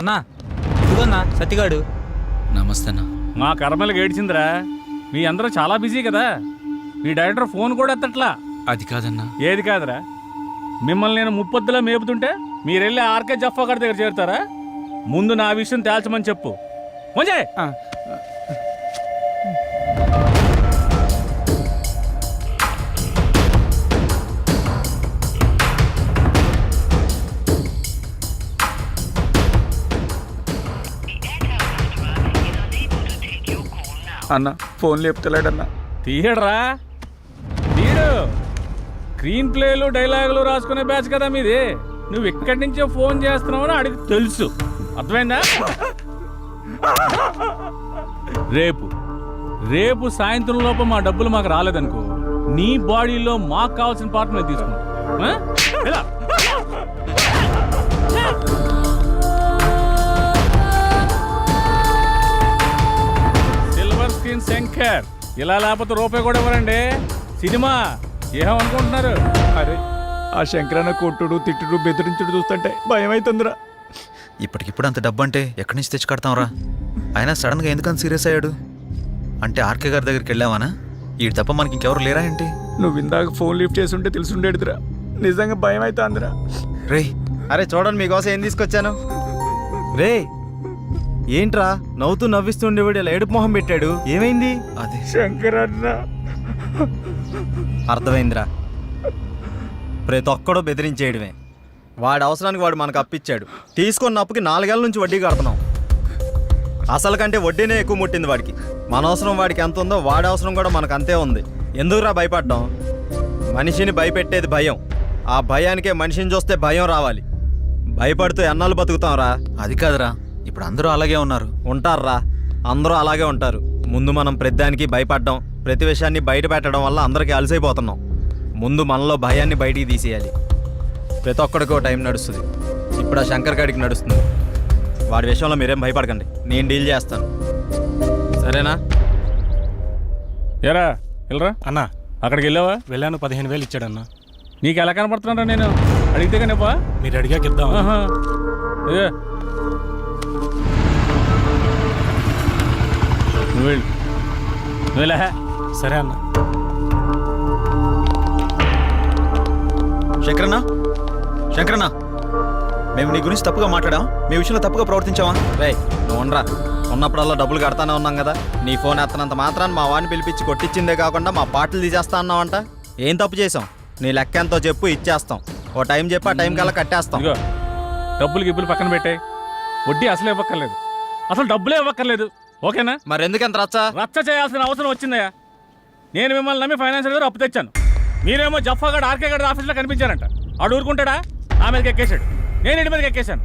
అన్నా ఇదిగోన్నా సత్తిగాడు. నమస్తే అన్న. మా కర్మలకు ఏడ్చిందిరా. మీ అందరూ చాలా బిజీ కదా, మీ డైరెక్టర్ ఫోన్ కూడా ఎత్తట్లా. అది కాదన్నా. ఏది కాదురా, మిమ్మల్ని నేను ముప్పొద్దులా మేపుతుంటే మీరెళ్ళి ఆర్కే జఫా గారి దగ్గర చేరుతారా? ముందు నా విషయం తేల్చమని చెప్పు. ముంజే అన్న ఫోన్ లేపుతలేడన్నా. తీయడరా తీయడు. స్క్రీన్ ప్లేలు డైలాగులు రాసుకునే బ్యాచ్ కదా మీది. నువ్వు ఎక్కడి నుంచో ఫోన్ చేస్తున్నావని అడిగి తెలుసు. అర్థమైందా? రేపు రేపు సాయంత్రం లోపు మా డబ్బులు మాకు రాలేదనుకో, నీ బాడీలో మాకు కావాల్సిన పార్ట్ మేము తీసుకుంటాం. సిల్వర్ స్క్రీన్ శంకర్ ఇలా లేకపోతే రూపాయి కూడా ఇవ్వరండి. సినిమా ఏమనుకుంటున్నారు? అరే ఆ శంకరన్న కొట్టుడు తిట్టుడు బెదిరించుడు చూస్తుంటే భయం అవుతుందిరా. ఇప్పటికిప్పుడు అంత డబ్బు అంటే ఎక్కడి నుంచి తెచ్చి కడతాంరా? అయినా సడన్గా ఎందుకంత సీరియస్ అయ్యాడు? అంటే ఆర్కే గారి దగ్గరికి వెళ్ళావానా? ఈ తప్ప మనకి ఇంకెవరు లేరా ఏంటి? నువ్వు ఇందాక ఫోన్ లిఫ్ట్ చేసి ఉంటే తెలుసుండేదిరా. నిజంగా భయం అవుతుందిరా. రే అరే చూడండి మీకోసం ఏం తీసుకొచ్చాను. రే ఏంట్రా నవ్వుతూ నవ్విస్తుండేవాడు ఇలా ఏడుపు మొహం పెట్టాడు, ఏమైంది? అదే శంకరన్న. అర్థమైందిరా, ప్రతి ఒక్కడో బెదిరించేయడమే. వాడి అవసరానికి వాడు మనకు అప్పిచ్చాడు. తీసుకున్న అప్పుకి 4 ఏళ్ళ నుంచి వడ్డీ కడుతున్నాం. అసలు కంటే వడ్డీనే ఎక్కువ ముట్టింది వాడికి. మన అవసరం వాడికి ఎంత ఉందో వాడి అవసరం కూడా మనకు అంతే ఉంది. ఎందుకురా భయపడ్డాం? మనిషిని భయపెట్టేది భయం. ఆ భయానికే మనిషిని చూస్తే భయం రావాలి. భయపడుతూ ఎన్నాళ్ళు బతుకుతాంరా? అది కాదురా, ఇప్పుడు అందరూ అలాగే ఉన్నారు. ఉంటారా, అందరూ అలాగే ఉంటారు. ముందు మనం ప్రతిదానికి భయపడ్డాం, ప్రతి విషయాన్ని బయట పెట్టడం వల్ల అందరికీ అలసైపోతున్నాం. ముందు మనలో భయాన్ని బయటికి తీసేయాలి. ప్రతి ఒక్కడికో టైం నడుస్తుంది. ఇప్పుడు ఆ శంకర్ గాడికి నడుస్తుంది. వాడి విషయంలో మీరేం భయపడకండి, నేను డీల్ చేస్తాను. సరేనా? ఎరా వెళ్ళరా అన్నా. అక్కడికి వెళ్ళావా? వెళ్ళాను, 15,000 ఇచ్చాడన్నా. నీకు ఎలా కనపడుతున్నారా? నేను అడిగితే కనిపా. మీరు అడిగాక ఇద్దాం. నువ్వు వెళ్ళు, నువ్వు వెళ్ళా. సరే అన్న. శంకరన్న, శంకరన్న, మేము నీ గురించి తప్పుగా మాట్లాడాం, మీ విషయంలో తప్పుగా ప్రవర్తించావా? రే నువ్వు ఉండరా. ఉన్నప్పుడల్లా డబ్బులు కడతానే ఉన్నాం కదా. నీ ఫోన్ ఎత్తనంత మాత్రాన్ని మా వాడిని పిలిపించి కొట్టించిందే కాకుండా మా పాటలు తీసేస్తా అన్నావంట. ఏం తప్పు చేసాం? నీ లెక్క ఎంతో చెప్పు, ఇచ్చేస్తాం. ఓ టైం చెప్పి ఆ టైం కల్లా కట్టేస్తాం. ఇదిగో డబ్బులు గిబ్బులు పక్కన పెట్టే, వడ్డీ అసలు ఇవ్వక్కర్లేదు, అసలు డబ్బులే ఇవ్వక్కర్లేదు. ఓకేనా? మరి ఎందుకంత రచ్చ చేయాల్సిన అవసరం వచ్చిందయ్యా. నేను మిమ్మల్ని నమ్మి ఫైనాన్షియల్ గారు అప్పు తెచ్చాను. మీరేమో జఫాగాడు ఆర్కే గారి ఆఫీస్లో కనిపించారంట. ఆడు ఊరుకుంటాడా? నా మీదకి ఎక్కేశాడు, నేను ఇంటి మీదకి ఎక్కేశాను.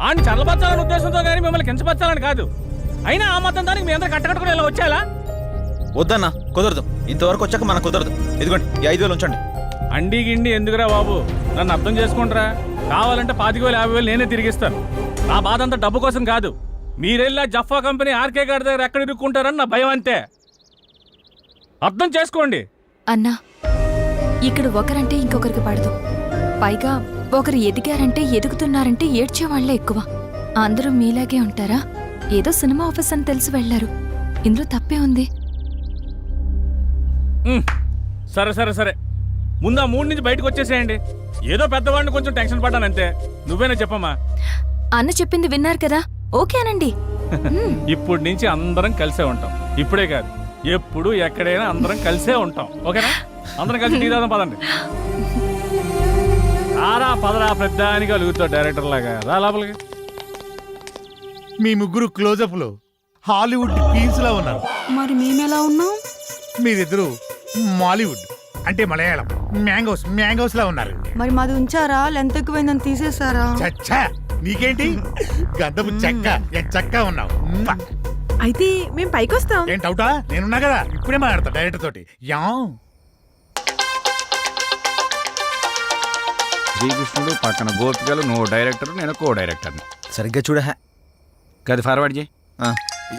ఆడిని చల్లబచ్చాలనే ఉద్దేశంతో కానీ మిమ్మల్ని కించపరచాలని కాదు. అయినా ఆ మొత్తం దానికి మీ అందరూ కట్టకట్టుకుని ఇలా వచ్చేలా? వద్దన్నా, కుదరదు. ఇంతవరకు వచ్చాక మనకు కుదరదు. ఇదిగోండి ఈ 5,000 ఉంచండి. అండి గిండి ఎందుకురా బాబు, నన్ను అర్థం చేసుకుంటారా? కావాలంటే 25,000 50,000 నేనే తిరిగిస్తాను. నా బాధ అంతా డబ్బు కోసం కాదు. మీరెళ్ళా జఫా కంపెనీ ఆర్కే గారి దగ్గర ఎక్కడ ఇరుక్కుంటారని నా భయం అంతే. అర్థం చేసుకోండి. అన్నా, ఇక్కడ ఒకరంటే ఇంకొకరికి పడదు. పైగా ఒకరు ఎదిగారంటే ఎదుగుతున్నారంటే ఏడ్చేవాళ్లే ఎక్కువ. అందరూ మీలాగే ఉంటారా? ఏదో సినిమా ఆఫీస్ అని తెలిసి వెళ్లారు, ఇందులో తప్పే ఉంది. సరే సరే సరే, ముందు ఆ 3 నుంచి బయటకు వచ్చేసేయండి. ఏదో పెద్దవాడిని కొంచెం టెన్షన్ పడ్డానంతే. నువ్వేనా చెప్పమ్మా? అన్న చెప్పింది విన్నారు కదా, ఓకేనండి. ఇప్పుడు నుంచి అందరం కలిసే ఉంటాం. ఇప్పుడే కాదు, ఎప్పుడు ఎక్కడైనా అందరం కలిసే ఉంటాం. ఓకేనా? అందరం కలిసి టీ తాగుదాం పదండి. రారా పదరా, పెద్దానికి అలుగుతావు డైరెక్టర్ లాగా. రా లోపలికి. మీ ముగ్గురు క్లోజప్ లో హాలీవుడ్ క్వీన్స్ లా ఉన్నారు. మరి మేమెలా ఉన్నాం? మీరిద్దరు మాలీవుడ్ అంటే మలయాళం మ్యాంగోస్ లా ఉన్నారు. మరి మాది ఉంచారా? లెంత్ ఎక్కువైందని తీసేసారా? చచ్చా, నీకేంటి గంధపు చెక్క చెక్క ఉన్నావు. అయితే మేము పైకొస్తాం. ఏం డౌటా? నేనున్నా కదా, ఇప్పుడే మాట్లాడతా డైరెక్టర్ తోటి. యా శ్రీకృష్ణుడు పక్కన గోపికలు, నువ్వు డైరెక్టర్, నేను కో డైరెక్టర్ని. సరిగ్గా చూడ. గది ఫార్వర్డ్ చేయి.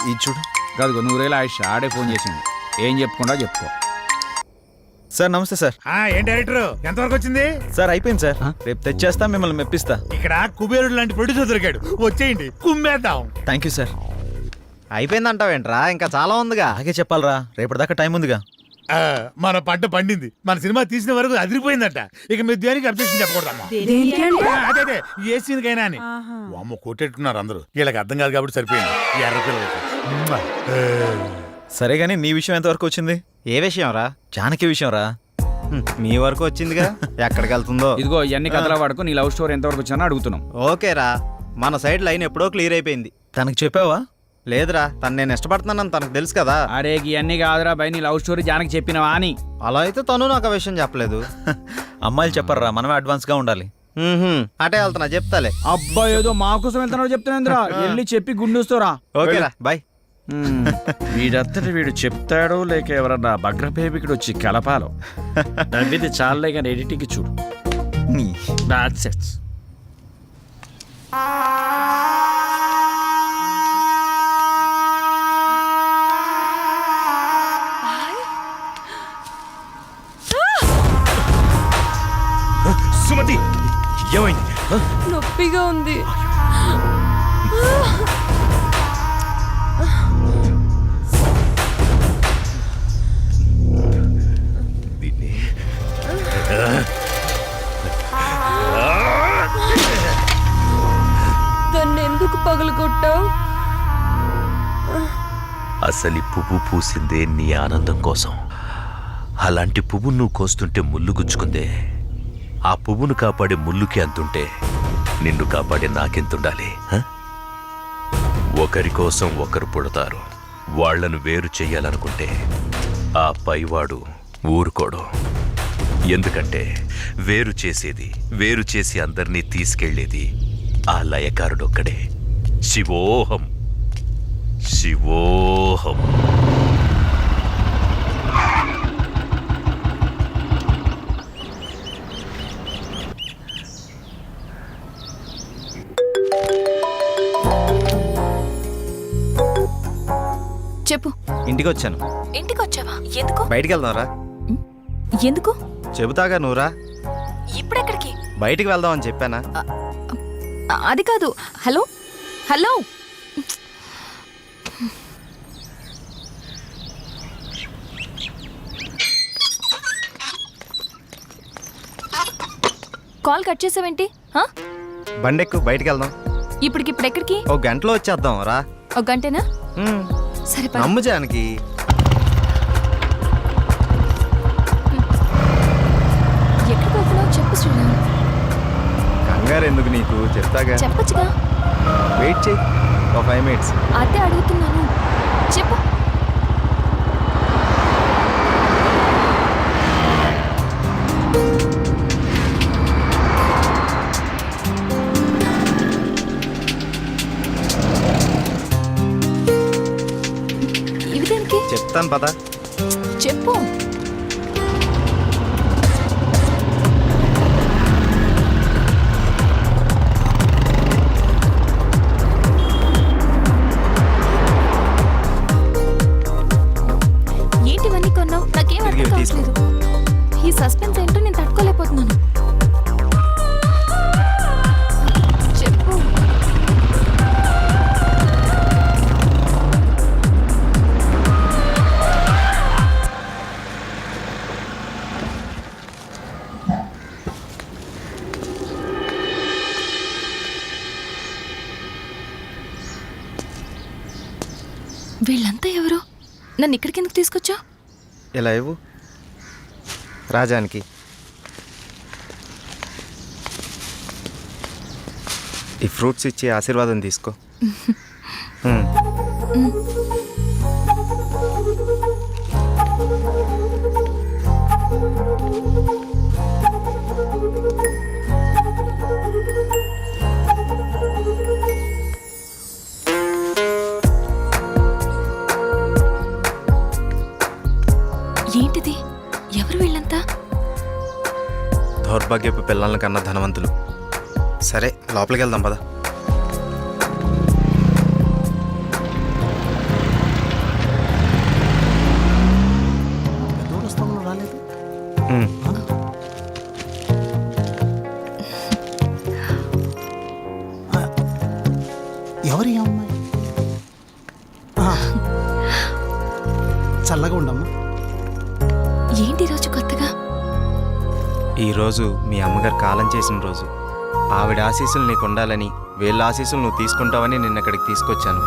ఇది చూడు. కాదు, 100 ఆయుష్ ఆడే ఫోన్ చేసింది. ఏం చెప్పుకుంటా చెప్పుకో. సార్ నమస్తే సార్. ఏం డైరెక్టర్ ఎంతవరకు వచ్చింది? సార్ అయిపోయింది సార్. రేపు తెచ్చేస్తా, మిమ్మల్ని మెప్పిస్తా. ఇక్కడ కుబేరుడు లాంటి ప్రొడ్యూసర్ దొరికాడు, వచ్చేయండి కుమ్మేద్దాం. Thank you sir. అయిపోయిందంటావేంట్రా? ఇంకా చాలా ఉందిగా. అలాగే చెప్పాలరా, రేపటిదాకా టైం ఉందిగా. మన పంట పండింది, మన సినిమా తీసిన వరకు అదిరిపోయిందట. ఇక మీరు దేనికి అబ్జెక్షన్ చెప్పకూడదమ్మా. అదే అదే ఏ సీన్కైనా అని. అమ్మ కొట్టేట్టున్నారు అందరూ, వీళ్ళకి అర్థం కాదు కాబట్టి సరిపోయింది. ఈ ఎర్ర పిల్లలకి. సరే గానీ నీ విషయం ఎంతవరకు వచ్చింది? ఏ విషయం రా? జానకి విషయం రా. మీ వరకు వచ్చిందిగా, ఎక్కడికి వెళ్తుందో. ఇదిగో ఇవన్నీ కథలా వాడుకో, నీ లవ్ స్టోరీ ఎంతవరకు వచ్చానో అడుగుతున్నాం. ఓకేరా, మన సైడ్ లైన్ ఎప్పుడో క్లియర్ అయిపోయింది. తనకు చెప్పావా? లేదురా, తను నేను ఇష్టపడుతున్నానని తనకు తెలుసు కదా. అరే ఇవన్నీ కాదురా బై, నీ లవ్ స్టోరీ జానకి చెప్పినవా అని. అలా అయితే తను నాకు ఆ విషయం చెప్పలేదు. అమ్మాయిలు చెప్పర్రా, మనమే అడ్వాన్స్ గా ఉండాలి. అటే వెళ్తున్నా, చెప్తాలే. అబ్బా ఏదో మా కోసం వెళ్తున్నాడు చెప్తున్నా, వెళ్ళి చెప్పి గుండూస్తోరా. ఓకేరా, బాయ్. వీడంతటి వీడు చెప్తాడో లేక ఎవరన్నా భగ్రపేమికుడు వచ్చి కలపాలో. నవ్విది చాలే కానీ ఎడిటింగ్ చూడు. That's it. సుమతి ఏమైంది? నొప్పిగా ఉంది. దాన్ని ఎందుకు పగలగొట్టావు? అసలు పువ్వు పూసిందే నీ ఆనందం కోసం. అలాంటి పువ్వు నువ్వు కోస్తుంటే ముళ్ళు గుచ్చుకుందే. ఆ పువ్వును కాపాడే ముళ్ళుకి అంతుంటే నిన్ను కాపాడే నాకెంతుండాలి? ఒకరి కోసం ఒకరు పుడతారు. వాళ్లను వేరు చెయ్యాలనుకుంటే ఆ పైవాడు ఊరుకోడు. ఎందుకంటే వేరు చేసేది, వేరు చేసి అందరినీ తీసుకెళ్లేది ఆ లయకారుడొక్కడే. శివోహం శివోహం. చెప్పు. ఇంటికి వచ్చాను. ఇంటికి వచ్చావా? ఎందుకు? బయటికి వెళ్దాంరా. ఎందుకు? చెబుతాగా, నువ్వురా. ఇప్పుడెక్కడికి? బయటికి వెళ్దామని చెప్పానా? అది కాదు. హలో హలో, కాల్ కట్ చేసావేంటి? బండెక్కు, బయటికి వెళ్దాం. ఇప్పటికిప్పుడు ఎక్కడికి? ఓ గంటలో వచ్చేద్దాం రా. ఒక గంటేనా? సరే పద. నమ్ము జానకి. ఎక్కడికి వెళ్తున్నావు చెప్పు శ్రీరామ్. కంగారు ఎందుకు నీకు, చెప్తాగా. చెప్పచ్చుగా. వెయిట్ చేయి, ఒక 5 minutes. అదే అడుగుతున్నాను, చెప్పు. ఇవి దేనికి? చెప్తాను పద. చెప్పు. ఏంటివన్నీ కొన్నావు? నాకేం అర్థం కావట్లేదు. ఈ సస్పెన్స్ ఏంటో నేను తట్టుకోలేకపోతున్నాను. చెప్పు. వీళ్ళంతా ఎవరు? నన్ను ఇక్కడికి ఎందుకు తీసుకొచ్చా? ఇలా ఇవ్వు రాజానికి. ఈ ఫ్రూట్స్ ఇచ్చి ఆశీర్వాదం తీసుకో. ఏంటిది? ఎవరు వీళ్ళంతా? దౌర్భాగ్యపు పిల్లల కన్నా ధనవంతులు. సరే లోపలికి వెళ్దాం పద. రాలేదు. ఎవరి అమ్మాయి? చల్లగా ఉండమ్మా. ఏంటి రోజు కొత్తగా? ఈరోజు మీ అమ్మగారు కాలం చేసిన రోజు. ఆవిడ ఆశీస్సులు నీకు ఉండాలని, వీళ్ళ ఆశీస్సులు నువ్వు తీసుకుంటావని నిన్న ఇక్కడికి తీసుకొచ్చాను.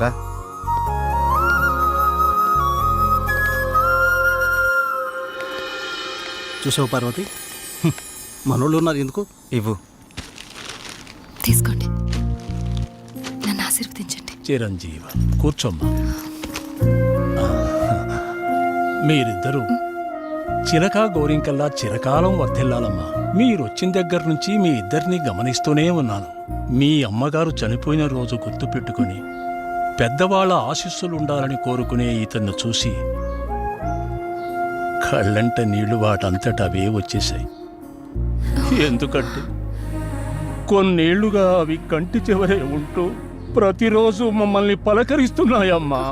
రా. చూసావు పార్వతి, మనోళ్ళు ఉన్నారు ఎందుకు? ఇవ్వు. తీసుకోండి, నన్ను ఆశీర్వదించండి. చిరంజీవ కూర్చోమ్మా. మీరిద్దరూ చిలక గోరింకల్లా చిరకాలం వర్ధిల్లాలమ్మా. మీరొచ్చిన దగ్గర నుంచి మీ ఇద్దరిని గమనిస్తూనే ఉన్నాను. మీ అమ్మగారు చనిపోయిన రోజు గుర్తు పెట్టుకుని పెద్దవాళ్ల ఆశీస్సులుండాలని కోరుకునే ఇతన్ని చూసి కళ్ళంట నీళ్లు వాటంతట అవే వచ్చేశాయి. ఎందుకంటే కొన్నేళ్లుగా అవి కంటి చివరే ఉంటూ ప్రతిరోజు మమ్మల్ని పలకరిస్తున్నాయమ్మా.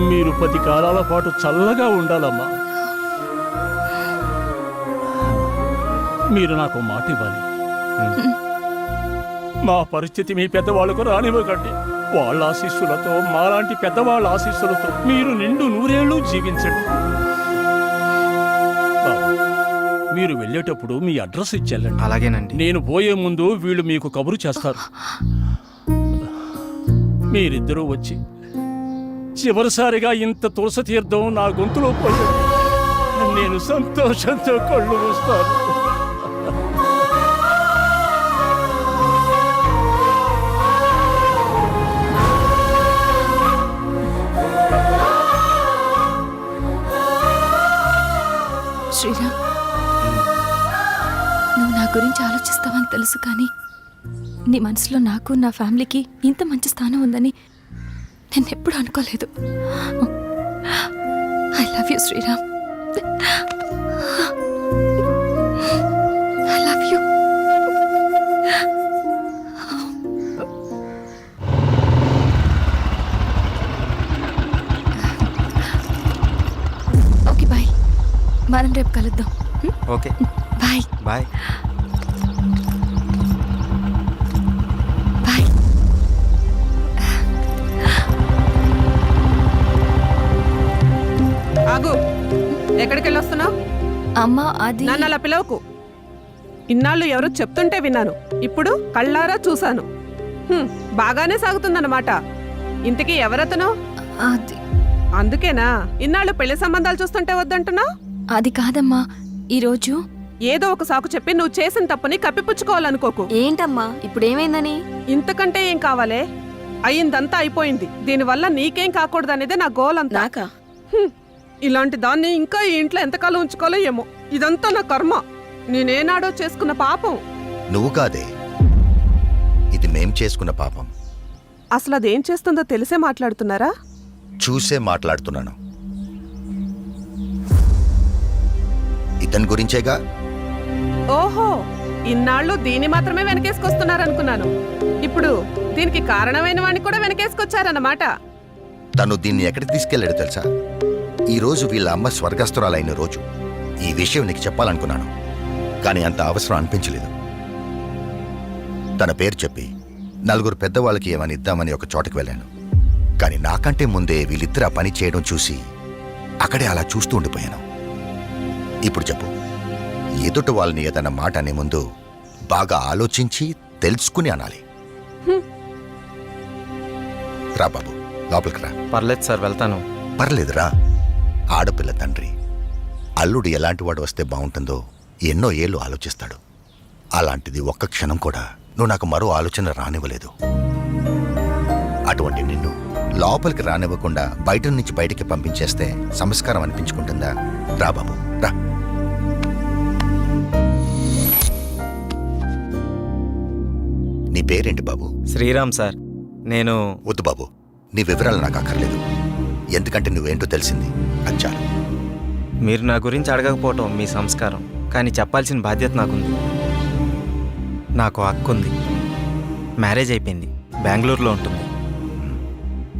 మీరు 10 కాలాల పాటు చల్లగా ఉండాలమ్మా. మీరు నాకు మాట ఇవ్వాలి. మా పరిస్థితి మీ పెద్దవాళ్ళకు రానివ్వకండి. వాళ్ళ ఆశీస్సులతో, మాలాంటి పెద్దవాళ్ళ ఆశీస్సులతో మీరు నిండు 100 ఏళ్ళు జీవించండి. మీరు వెళ్ళేటప్పుడు మీ అడ్రస్ ఇచ్చెళ్ళండి. అలాగేనండి. నేను పోయే ముందు వీళ్ళు మీకు కబురు చేస్తారు. మీరిద్దరూ వచ్చి చివరిసారిగా ఇంత తులసి తీర్థం నా గొంతులో పోయాడు. నేను సంతోషంతో కళ్ళు మూస్తాను. శ్రీరామ్, నువ్వు నా గురించి ఆలోచిస్తావని తెలుసు, కానీ నీ మనసులో నాకు, నా ఫ్యామిలీకి ఇంత మంచి స్థానం ఉందని నేను ఎప్పుడు అనుకోలేదు. I love you Sriram. I love you. Okay bye, మనం రేపు కలుద్దాం. Okay bye. బాయ్. బాయ్. ఆగు, ఎక్కడికి వెళ్ళొస్తున్నావు? అమ్మా, అది నన్ను అలా పిలవకు. ఇన్నాళ్ళు ఎవరో చెప్తుంటే విన్నాను, ఇప్పుడు కళ్ళారా చూశాను. బాగానే సాగుతుందన్నమాట. ఇంతకీ ఎవరతను? అది అందుకేనా ఇన్నాళ్ళు పెళ్లి సంబంధాలు చూస్తుంటే వద్దంటున్నావు? అది కాదమ్మా, ఈరోజు ఏదో ఒక సాకు చెప్పి నువ్వు చేసిన తప్పుని కప్పిపుచ్చుకోవాలనుకోకు. ఏంటమ్మా ఇప్పుడు ఏమైందని? ఇంతకంటే ఏం కావాలే? అయిందంతా అయిపోయింది. దీనివల్ల నీకేం కాకూడదనేదే నా గోల్ అంతా. ఇలాంటి దాన్ని ఇంకా ఈ ఇంట్లో ఎంతకాలం ఉంచుకోవాలో ఏమో. ఇదంతా నా కర్మ. నేనేనాడో చేసుకున్న పాపం. నువ్వు కాదే, ఇది మేం చేసుకున్న పాపం. అసలు అదేం చేస్తుందో తెలిసే మాట్లాడుతున్నారా? చూసే మాట్లాడుతున్నాను. ఇతని గురించేగా. ఓహో, ఇన్నాళ్ళు దీన్ని మాత్రమే వెనకేసుకొస్తున్నారనుకున్నాను. ఇప్పుడు దీనికి కారణమైన వాడిని కూడా వెనకేసుకొచ్చారన్నమాట. తను దీన్ని ఎక్కడికి తీసుకెళ్లాడు తెలుసా? ఈ రోజు వీళ్ళ అమ్మ స్వర్గస్థురాలైన రోజు. ఈ విషయం నీకు చెప్పాలనుకున్నాను, కానీ అంత అవసరం అనిపించలేదు. తన పేరు చెప్పి 4 పెద్దవాళ్ళకి ఏమని ఇద్దామని ఒక చోటకి వెళ్ళాను. కానీ నాకంటే ముందే వీళ్ళిద్దరు ఆ పని చేయడం చూసి అక్కడే అలా చూస్తూ ఉండిపోయాను. ఇప్పుడు చెప్పు, ఎదుటి వాళ్ళని ఏదన్నా మాట అనే ముందు బాగా ఆలోచించి తెలుసుకుని అనాలి. రా బాబు, లోపలికి రా. పర్లేదు సార్, వెళ్తాను. పర్లేదురా. ఆడపిల్ల తండ్రి అల్లుడు ఎలాంటి వాడు వస్తే బాగుంటుందో ఎన్నో ఏళ్ళు ఆలోచిస్తాడు. అలాంటిది ఒక్క క్షణం కూడా నువ్వు నాకు మరో ఆలోచన రానివ్వలేదు. అటువంటి నిన్ను లోపలికి రానివ్వకుండా బయట నుంచి బయటికి పంపించేస్తే సంస్కారం అనిపించుకుంటుందా? రా బాబు, రా. నీ పేరేంటి బాబు? శ్రీరామ్ సార్. నేను వద్దు బాబు, నీ వివరాలు నాకు అక్కర్లేదు. ఎందుకంటే నువ్వేంటో తెలిసింది, అది చాలు. మీరు నా గురించి అడగకపోవటం మీ సంస్కారం, కానీ చెప్పాల్సిన బాధ్యత నాకుంది. నాకు హక్కు ఉంది. మ్యారేజ్ అయిపోయింది, బెంగళూరులో ఉంటుంది.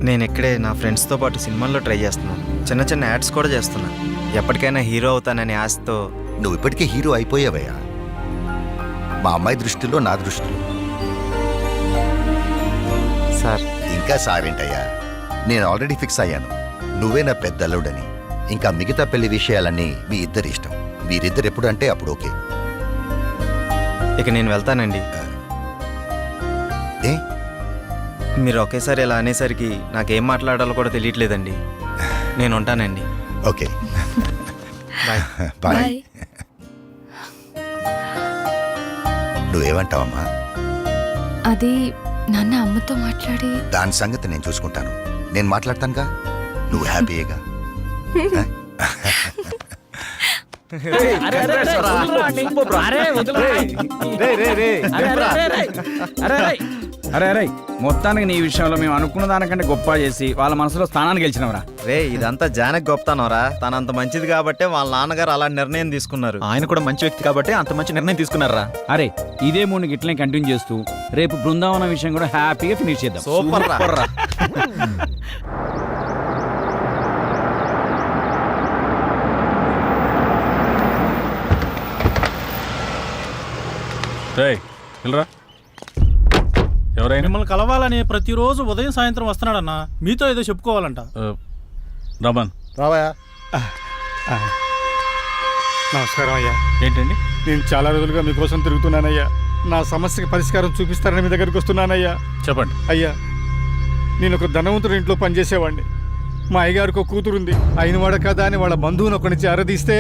నేను ఇక్కడే నా ఫ్రెండ్స్తో పాటు సినిమాల్లో ట్రై చేస్తున్నాను. చిన్న చిన్న యాడ్స్ కూడా చేస్తున్నాను. ఎప్పటికైనా హీరో అవుతాననే ఆశతో నువ్వు ఇప్పటికే హీరో అయిపోయావయ్యా. మా అమ్మాయి దృష్టిలో, నా దృష్టిలో. సార్ ఇంకా సారేంటయ్యా, నేను ఆల్రెడీ ఫిక్స్ అయ్యాను. నువ్వే నా పెద్ద అల్లుడని. ఇంకా మిగతా పెళ్లి విషయాలన్నీ మీ ఇద్దరి ఇష్టం. మీరిద్దరు ఎప్పుడు అంటే అప్పుడు ఓకే. ఇక నేను వెళ్తానండి. ఏ మీరు ఒకేసారి ఇలా అనేసరికి నాకేం మాట్లాడాలో కూడా తెలియట్లేదండి. నేను ఉంటానండి. Okay bye. బాయ్. నువ్వేమంటావమ్మా? అది నాన్న అమ్మతో మాట్లాడి దాని సంగతి నేను చూసుకుంటాను. నేను మాట్లాడతానుగా, నువ్వు హ్యాపీయేగా. అరే మొత్తానికి నీ విషయంలో మేము అనుకున్న దానికంటే గొప్ప చేసి వాళ్ళ మనసులో స్థానాన్ని గెలిచినవరా. రే ఇదంతా జానకి గొప్పతనరా. తనంత మంచిది కాబట్టే వాళ్ళ నాన్నగారు అలా నిర్ణయం తీసుకున్నారు. ఆయన కూడా మంచి వ్యక్తి కాబట్టి అంత మంచి నిర్ణయం తీసుకున్నారా? అరే ఇదే మూడు ఇట్లనే కంటిన్యూ చేస్తూ రేపు బృందావనం విషయం కూడా హ్యాపీగా ఫినిష్ చేద్దాం. సూపర్ రా. ఎవరైనా మిమ్మల్ని కలవాలని ప్రతిరోజు ఉదయం సాయంత్రం వస్తున్నాడన్నా. మీతో ఏదో చెప్పుకోవాలంట. రమన్ రావయ్యా. నమస్కారం అయ్యా. ఏంటండి? నేను చాలా రోజులుగా మీకోసం తిరుగుతున్నానయ్యా. నా సమస్యకి పరిష్కారం చూపిస్తారని మీ దగ్గరికి వస్తున్నానయ్యా. చెప్పండి. అయ్యా, నేను ఒక ధనవంతుడి ఇంట్లో పనిచేసేవాడిని. మా అయ్యగారికి ఒక కూతురుంది. అయినవాడ కదా అని వాళ్ళ బంధువుని ఒకనిచ్చి అరదీస్తే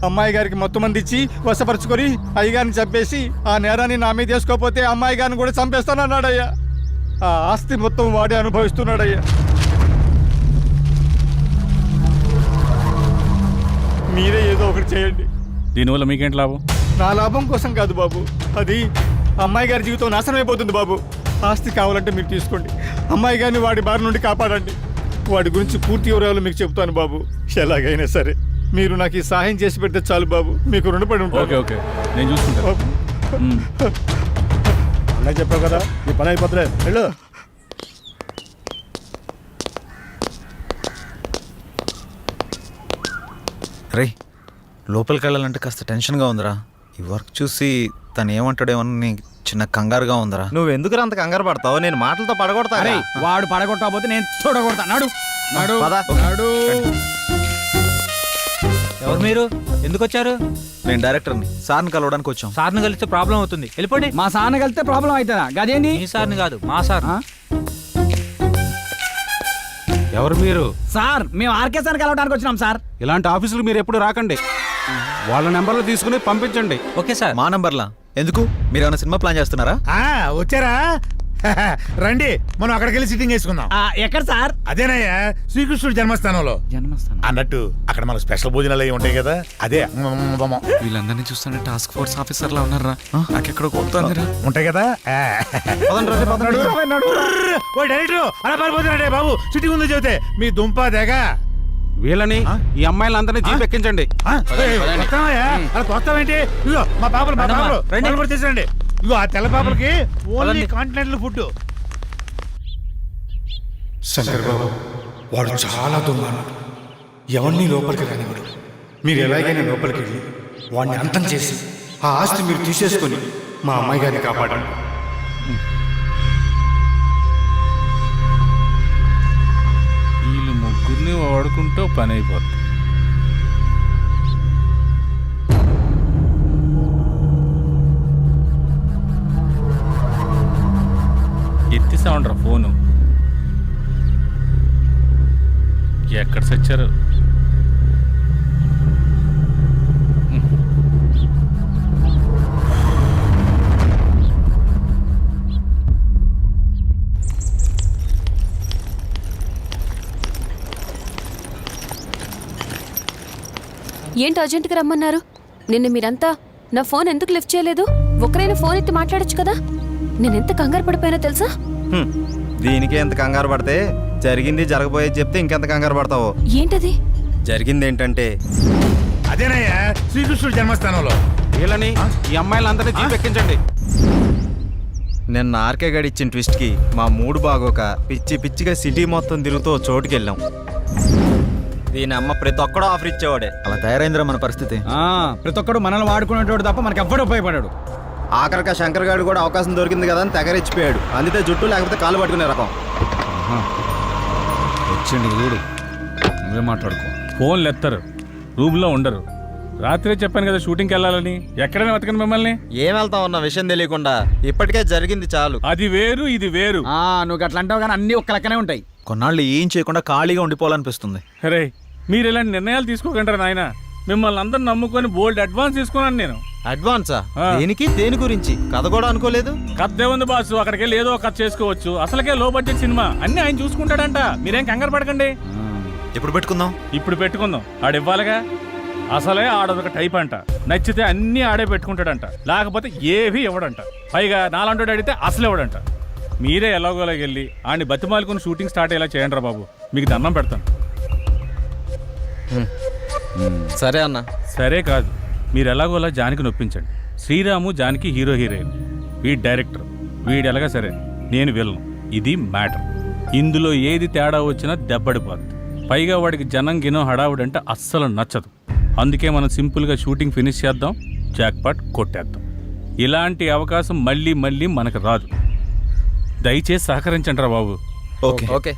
అమ్మాయి గారికి మొత్తం మంది ఇచ్చి వశపరుచుకొని అయ్యగారిని చంపేసి ఆ నేరాన్ని నా మీద వేసుకోకపోతే అమ్మాయి గారిని కూడా చంపేస్తానన్నాడయ్యా. ఆ ఆస్తి మొత్తం వాడే అనుభవిస్తున్నాడయ్యా. మీరే ఏదో ఒకటి చేయండి. దీనివల్ల మీకేంటి లాభం? నా లాభం కోసం కాదు బాబు, అది అమ్మాయి గారి జీవితం నాశనం అయిపోతుంది బాబు. ఆస్తి కావాలంటే మీరు తీసుకోండి. అమ్మాయి గారిని వాడి బారి నుండి కాపాడండి. వాడి గురించి పూర్తి వివరాలు మీకు చెప్తాను బాబు. ఎలాగైనా సరే మీరు నాకు ఈ సహాయం చేసి పెడితే చాలు బాబు. మీకు రుణపడి ఉంటాను. ఓకే ఓకే, నేను చూసుకుంటాను. అలా చెప్పావు కదా, నీ పని అయిపోతులే. వెళ్ళు. రే లోపలికి వెళ్ళాలంటే కాస్త టెన్షన్గా ఉందిరా. ఈ వర్క్ చూసి తను ఏమంటాడేమని చిన్న కంగారుగా ఉందిరా. నువ్వు ఎందుకు అంత కంగారు పడతావు? నేను మాటలతో పడగొడతా. వాడు పడగొట్టకపోతే నేను చూడగొడతా. నాడు పద. ఎవరు మీరు? ఎందుకు వచ్చారు? నేను డైరెక్టర్ని, సార్ని కలవడానికి వచ్చాం. సార్ని కలిస్తే ప్రాబ్లం అవుతుంది, వెళ్ళిపోండి. మా సార్ని కలిస్తే ప్రాబ్లం అవుతుందా? గదేంటి? మీ సార్ని కాదు, మా సార్. ఎవరు మీరు? సార్ మేము ఆర్కే సార్ని కలవడానికి వచ్చినాం సార్. ఇలాంటి ఆఫీసులు మీరు ఎప్పుడు రాకండి. వాళ్ళ నెంబర్లు తీసుకుని పంపించండి. Okay sir. మా నంబర్లా ఎందుకు? మీరు ఏమైనా సినిమా ప్లాన్ చేస్తున్నారా? వచ్చారా? రండి, మనం అక్కడికి వెళ్ళి సిట్టింగ్ వేసుకుందాం. ఎక్కడ సార్? అదేనయ్యా, శ్రీకృష్ణుడి జన్మస్థానంలో. జన్మస్థానం అన్నట్టు అక్కడ మనకు స్పెషల్ భోజనాలు అవి ఉంటాయి కదా, అదే వీళ్ళందరినీ చూస్తుంటే టాస్క్ ఫోర్స్ ఆఫీసర్ లా ఉన్నారా? నాకెక్కడ కొడుతుందిరా. ఉంటాయి కదా. డైరెక్టర్ అలా పారిపోతున్నాడే బాబు, సిట్టింగ్ ఉందో చెబితే మీ దుంప దేగ. వీళ్ళని ఈ అమ్మాయిలందరినీ జీప్ ఎక్కించండి. అలా తోస్తామేంటి? ఇదిగో మా పాపలు తీసండి. ఇగో ఆ తెల్ల పాపలకి ఓన్లీ కాంటినెంటల్ ఫుడ్. శంకర్ బాబు, వాడు చాలా దుర్మార్గుడు. ఎవరిని లోపలికి రానివాడు. మీరు ఎలాగైనా లోపలికి వెళ్ళి వాడిని అంతం చేసి ఆ ఆస్తి మీరు తీసేసుకొని మా అమ్మాయి గారిని కాపాడండి. వీళ్ళు ముగ్గురిని వాడుకుంటూ పని అయిపోతుంది. ఎత్తిసామంటారా ఫోను? ఎక్కడ సచ్చారు? ఏంటి అర్జెంటుగా రమ్మన్నారు? నిన్న మీరంతా నా ఫోన్ ఎందుకు లిఫ్ట్ చేయలేదు? ఒకరైనా ఫోన్ ఎత్తి మాట్లాడొచ్చు కదా. నేనెంత కంగారు పడిపోయినా తెలుసా? దీనికి ఎంత కంగారు పడితే జరిగింది జరగబోయేది చెప్తే ఇంకెంత కంగారు పడతావో. ఏంటది? జరిగింది ఏంటంటే అదేనయ్యా, శ్రీకృష్ణుడి జన్మస్థానంలో. వీళ్ళని ఈ అమ్మాయిలందరినీ జీప్ ఎక్కించండి. నిన్న ఆర్కే గడి ఇచ్చిన ట్విస్ట్కి మా మూడు బాగోక పిచ్చిగా సిటీ మొత్తం తిరుగుతూ చోటుకి వెళ్ళాం. దీని అమ్మ ప్రతి ఒక్కడూ ఆఫర్ ఇచ్చేవాడే. అలా తయారైందిరా మన పరిస్థితి. ప్రతి ఒక్కడు మనల్ని వాడుకునేటోడు తప్ప మనకి ఎవ్వడు ఉపయోగపడాడు. ఆఖరిగా శంకర్ గారు కూడా అవకాశం దొరికింది కదా అని తెగరిచ్చిపోయాడు. అందుకే జుట్టు లేకపోతే కాలు పట్టుకునే రకం. వచ్చిండు చూడు, నువ్వే మాట్లాడుకో. ఫోన్లు ఎత్తరు, రూమ్లో ఉండరు. రాత్రే చెప్పాను కదా షూటింగ్కి వెళ్ళాలని. ఎక్కడైనా వెతకండి మిమ్మల్ని. ఏం వెళ్తాం అన్న విషయం తెలియకుండా. ఇప్పటికే జరిగింది చాలు. అది వేరు ఇది వేరు. నువ్వు అట్లా అంటావు కానీ అన్ని ఒక్క లెక్కనే ఉంటాయి. కొన్నాళ్ళు ఏం చేయకుండా ఖాళీగా ఉండిపోవాలనిపిస్తుంది. అరే మీరు ఇలాంటి నిర్ణయాలు తీసుకోకంటారా నాయన? మిమ్మల్ని అందరు నమ్ముకొని బోల్డ్ అడ్వాన్స్ తీసుకున్నాను నేను. అడ్వాన్సా? ఆ. దేనికి? దేని గురించి? కథ కూడా అనుకోలేదు. కథ ఏముంది బాసు, అక్కడికి వెళ్ళి ఏదో ఒక కథ చేసుకోవచ్చు. అసలుకే లో బడ్జెట్ సినిమా, అన్ని ఆయన చూసుకుంటాడంట. మీరేం కంగారు పడకండి. ఎప్పుడు పెట్టుకుందాం? ఇప్పుడు పెట్టుకుందాం. ఆడు ఇవ్వాలిగా. అసలే ఆడొక టైప్ అంట. నచ్చితే అన్నీ ఆడే పెట్టుకుంటాడంట, లేకపోతే ఏవి ఇవ్వడంట. పైగా నాలంటోడు అడిగితే అసలు ఇవ్వడంట. మీరే ఎలాగోలాగ వెళ్ళి ఆడిని బతిమాలుకుని షూటింగ్ స్టార్ట్ అయ్యేలా చేయండి రా బాబు. మీకు దండం పెడతాను. సరే అన్న. సరే కాదు, మీరు ఎలాగోలా జానికి నొప్పించండి. శ్రీరాము జానికి హీరో హీరోయిన్, వీడి డైరెక్టర్, వీడు ఎలాగా సరే, నేను విలను. ఇది మ్యాటర్. ఇందులో ఏది తేడా వచ్చినా దెబ్బడిపోద్ది. పైగా వాడికి జనం గినో హడావుడంటే అస్సలు నచ్చదు. అందుకే మనం సింపుల్గా షూటింగ్ ఫినిష్ చేద్దాం, జాక్పాట్ కొట్టేద్దాం. ఇలాంటి అవకాశం మళ్ళీ మళ్ళీ మనకు రాదు. దయచేసి సహకరించండి రా బాబు. Okay okay.